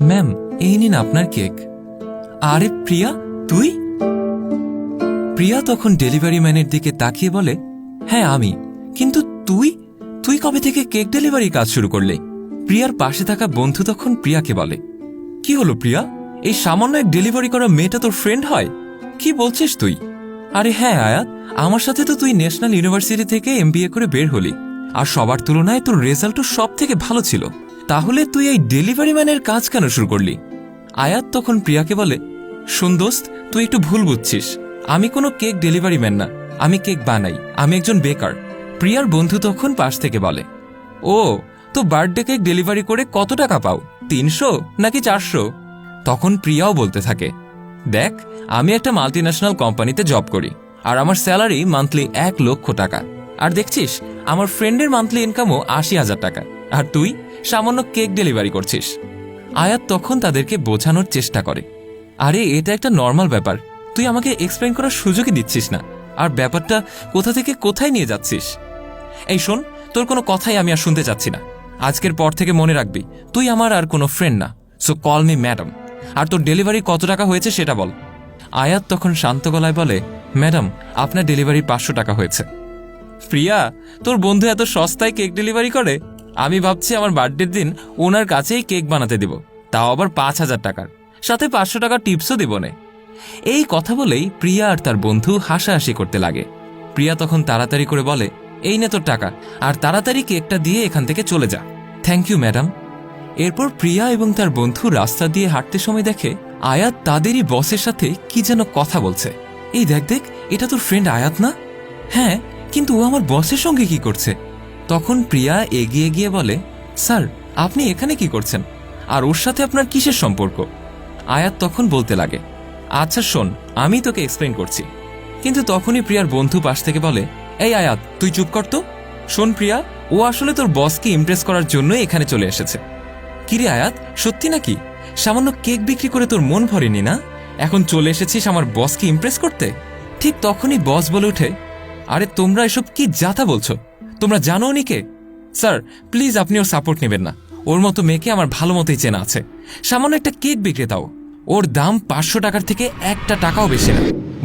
Ma'am, এই নিন আপনার কেক। আরে প্রিয়া, তুই? প্রিয়া তখন ডেলিভারি ম্যানের দিকে তাকিয়ে বলে, হ্যাঁ আমি। কিন্তু তুই তুই কবে থেকে কেক ডেলিভারি কাজ শুরু করলে? প্রিয়ার পাশে থাকা বন্ধু তখন প্রিয়াকে বলে, কি হলো প্রিয়া, এই সামান্য এক ডেলিভারি করা মেয়েটা তোর ফ্রেন্ড হয়? কি বলছিস তুই? আরে হ্যাঁ আয়াত, আমার সাথে তো তুই ন্যাশনাল ইউনিভার্সিটি থেকে এমবিএ করে বের হলি, আর সবার তুলনায় তোর রেজাল্টও সব থেকে ভালো ছিল। তাহলে তুই এই ডেলিভারি ম্যানের কাজ কেন শুরু করলি? আয়াত তখন প্রিয়াকে বলে, শোন দোস্ত, তুই একটু ভুল বুঝছিস। আমি কোনো কেক ডেলিভারি ম্যান না, আমি কেক বানাই, আমি একজন বেকার। প্রিয়ার বন্ধু তখন পাশ থেকে বলে, ও তো বার্থডে কেক ডেলিভারি করে কত টাকা পাও? 300 নাকি 400? তখন প্রিয়াও বলতে থাকে, দেখ, আমি একটা মাল্টিন্যাশনাল কোম্পানিতে জব করি, আর আমার স্যালারি মান্থলি 1 লক্ষ টাকা। আর দেখছিস, আমার ফ্রেন্ডের মান্থলি ইনকামও 80,000 টাকা, আর তুই সামান্য কেক ডেলিভারি করছিস। আয়াত তখন তাদেরকে বোঝানোর চেষ্টা করে, আরে এটা একটা নর্মাল ব্যাপার, তুই আমাকে এক্সপ্লেইন করার সুযোগই দিচ্ছিস না, আর ব্যাপারটা কোথা থেকে কোথায় নিয়ে যাচ্ছিস। এই শোন, তোর কোনো কথাই আমি আর শুনতে চাচ্ছি না। আজকের পর থেকে মনে রাখবি, তুই আমার আর কোনো ফ্রেন্ড না, সো কল মি ম্যাডাম। আর তোর ডেলিভারি কত টাকা হয়েছে সেটা বল। আয়াত তখন শান্ত গলায় বলে, ম্যাডাম, আপনার ডেলিভারি 500 টাকা হয়েছে। প্রিয়া, তোর বন্ধু এত সস্তায় কেক ডেলিভারি করে? আমি ভাবছি আমার বার্থডের দিন ওনার কাছেই কেক বানাতে দিব, তাও আবার 5,000 টাকার, সাথে 500 টাকার টিপসও দিব না। এই কথা বলেই প্রিয়া আর তার বন্ধু হাসাহাসি করতে লাগে। প্রিয়া তখন তাড়াতাড়ি করে বলে, এই নে তোর টাকা, আর তাড়াতাড়ি কেকটা দিয়ে এখান থেকে চলে যা। Thank you madam. এরপর প্রিয়া এবং তার বন্ধু রাস্তা দিয়ে হাঁটতে সময় দেখে আয়াত তাদেরই বসের সাথে কি যেন কথা বলছে। এই দেখ দেখ, এটা তোর ফ্রেন্ড আয়াত না? হ্যাঁ, কিন্তু ও আমার বসের সঙ্গে কি করছে? তখন প্রিয়া এগিয়ে গিয়ে বলে, স্যার, আপনি এখানে কি করছেন, আর ওর সাথে আপনার কিসের সম্পর্ক? আয়াত তখন বলতে লাগে, আচ্ছা শোন, আমি তোকে এক্সপ্লেন করছি। কিন্তু তখনই প্রিয়ার বন্ধু পাশ থেকে বলে, এই আয়াত, তুই চুপ কর তো। শোন প্রিয়া, ও আসলে তোর বসকে ইমপ্রেস করার জন্য এখানে চলে এসেছে। কিরে আয়াত, সত্যি নাকি? সামান্য কেক বিক্রি করে তোর মন ভরেনি না? এখন চলে এসেছিস আমার বসকে ইমপ্রেস করতে? ঠিক তখনই বস বলে ওঠে, আরে তোমরা এসব কি যাতা বলছো? তোমরা জানো উনি কে? স্যার প্লিজ, আপনি ওর সাপোর্ট নেবেন না। ওর মতো মেয়েকে আমার ভালো মতোই চেনা আছে। সামান্য একটা কেক বিক্রেতাও, ওর দাম 500 টাকার থেকে 1 টাকাও বেশি না।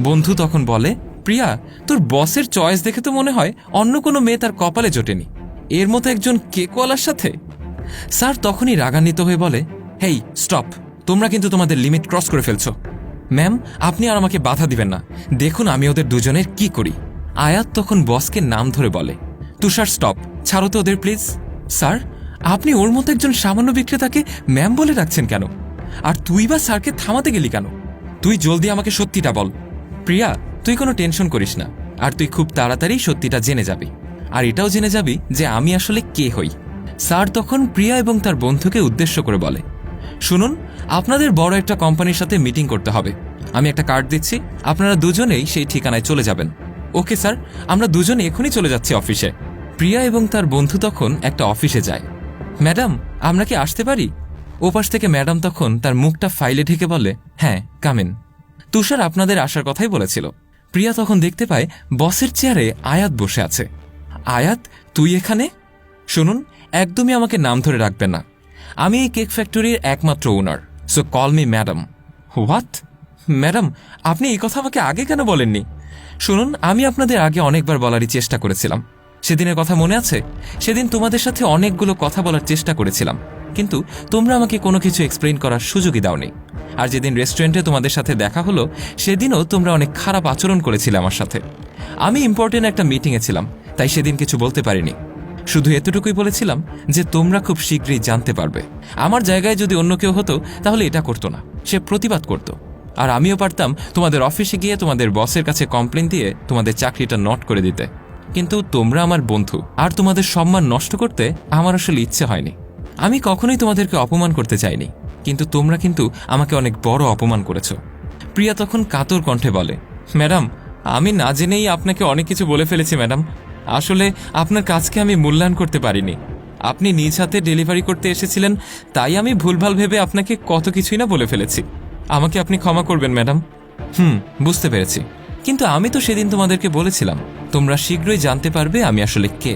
বন্ধু তখন বলে, প্রিয়া, তোর বসের চয়েস দেখে তো মনে হয় অন্য কোনো মেয়ে তার কপালে জোটেনি, এর মতো একজন কেকওয়ালার সাথে। স্যার তখনই রাগান্বিত হয়ে বলে, হেই স্টপ, তোমরা কিন্তু তোমাদের লিমিট ক্রস করে ফেলছো। ম্যাম, আপনি আর আমাকে বাধা দিবেন না, দেখুন আমি ওদের দুজনের কি করি। আয়াত তখন বসকে নাম ধরে বলে, তুষার স্টপ, ছাড়ো তো ওদের প্লিজ। স্যার, আপনি ওর মতো একজন সামান্য বিক্রেতাকে ম্যাম বলে রাখছেন কেন? আর তুই বা স্যারকে থামাতে গেলি কেন? তুই জলদি আমাকে সত্যিটা বল। প্রিয়া, তুই কোনো টেনশন করিস না, আর তুই খুব তাড়াতাড়ি সত্যিটা জেনে যাবি, আর এটাও জেনে যাবি যে আমি আসলে কে হই। স্যার তখন প্রিয়া এবং তার বন্ধুকে উদ্দেশ্য করে বলে, শুনুন, আপনাদের বড় একটা কোম্পানির সাথে মিটিং করতে হবে। আমি একটা কার্ড দিচ্ছি, আপনারা দুজনেই সেই ঠিকানায় চলে যাবেন। ওকে স্যার, আমরা দুজনে এখনই চলে যাচ্ছি অফিসে। প্রিয়া এবং তার বন্ধু তখন একটা অফিসে যায়। ম্যাডাম, আমরা কি আসতে পারি? ওপাশ থেকে ম্যাডাম তখন তার মুখটা ফাইলে ঢেকে বলে, হ্যাঁ কামেন। তুষার আপনাদের আসার কথাই বলেছিল। প্রিয়া তখন দেখতে পায় বসের চেয়ারে আয়াত বসে আছে। আয়াত, তুই এখানে? শুনুন, একদমই আমাকে নাম ধরে রাখবেন না, আমি এই কেক ফ্যাক্টরির একমাত্র owner, so call me madam. What? Madam, আপনি এই কথা আমাকে আগে কেন বলেননি? শুনুন, আমি আপনাদের আগে অনেকবার বলারই চেষ্টা করেছিলাম। সেদিনের কথা মনে আছে? সেদিন তোমাদের সাথে অনেকগুলো কথা বলার চেষ্টা করেছিলাম, কিন্তু তোমরা আমাকে কোনো কিছু এক্সপ্লেইন করার সুযোগই দাওনি। আর যেদিন রেস্টুরেন্টে তোমাদের সাথে দেখা হলো, সেদিনও তোমরা অনেক খারাপ আচরণ করেছিলে আমার সাথে। আমি ইম্পর্টেন্ট একটা মিটিংয়ে ছিলাম, তাই সেদিন কিছু বলতে পারিনি। শুধু এতটুকুই বলেছিলাম যে তোমরা খুব শীঘ্রই জানতে পারবে। আমার জায়গায় যদি অন্য কেউ হতো তাহলে এটা করতো না, সে প্রতিবাদ করত। আর আমিও পারতাম তোমাদের অফিসে গিয়ে তোমাদের বসের কাছে কমপ্লেন দিয়ে তোমাদের চাকরিটা নট করে দিতে, কিন্তু তোমরা আমার বন্ধু, আর তোমাদের সম্মান নষ্ট করতে আমার আসলে ইচ্ছে হয়নি। আমি কখনোই তোমাদেরকে অপমান করতে চাইনি, কিন্তু তোমরা কিন্তু আমাকে অনেক বড় অপমান করেছ। প্রিয়া তখন কাতর কণ্ঠে বলে, ম্যাডাম, আমি না জেনেই আপনাকে অনেক কিছু বলে ফেলেছি ম্যাডাম। আসলে আপনার কাজকে আমি মূল্যায়ন করতে পারিনি। আপনি নিজ হাতে ডেলিভারি করতে এসেছিলেন, তাই আমি ভুলভাল ভেবে আপনাকে কত কিছুই না বলে ফেলেছি। আমাকে আপনি ক্ষমা করবেন ম্যাডাম। বুঝতে পেরেছি, কিন্তু আমি তো সেদিন তোমাদেরকে বলেছিলাম তোমরা শীঘ্রই জানতে পারবে আমি আসলে কে।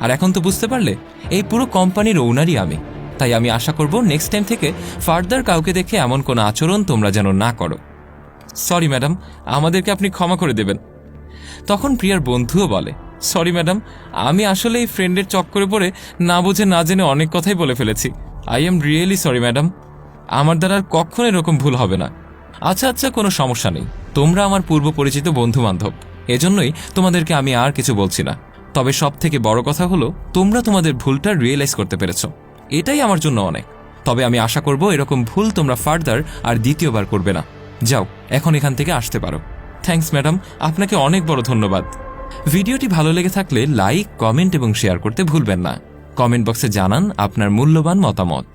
আর এখন তো বুঝতে পারলে, এই পুরো কোম্পানির ওনারই আমি। তাই আমি আশা করব নেক্সট টাইম থেকে ফার্দার কাউকে দেখে এমন কোনো আচরণ তোমরা যেন না করো। সরি ম্যাডাম, আমাদেরকে আপনি ক্ষমা করে দেবেন। তখন প্রিয়ার বন্ধুও বলে, সরি ম্যাডাম, আমি আসলে এই ফ্রেন্ডের চক্করে পড়ে না বুঝে না জেনে অনেক কথাই বলে ফেলেছি। I am really sorry madam, আমার দ্বারা আর কখনো এরকম ভুল হবে না। আচ্ছা আচ্ছা, কোনো সমস্যা নেই, তোমরা আমার পূর্ব পরিচিত বন্ধু বান্ধব, এজন্যই তোমাদেরকে আমি আর কিছু বলছি না। তবে সব থেকে বড় কথা হলো তোমরা তোমাদের ভুলটা রিয়েলাইজ করতে পেরেছ, এটাই আমার জন্য অনেক। তবে আমি আশা করব এরকম ভুল তোমরা ফার্দার আর দ্বিতীয়বার করবে না। যাও, এখন এখান থেকে আসতে পারো। থ্যাঙ্কস ম্যাডাম, আপনাকে অনেক বড় ধন্যবাদ। ভিডিওটি ভালো লেগে থাকলে লাইক, কমেন্ট এবং শেয়ার করতে ভুলবেন না। কমেন্ট বক্সে জানান আপনার মূল্যবান মতামত।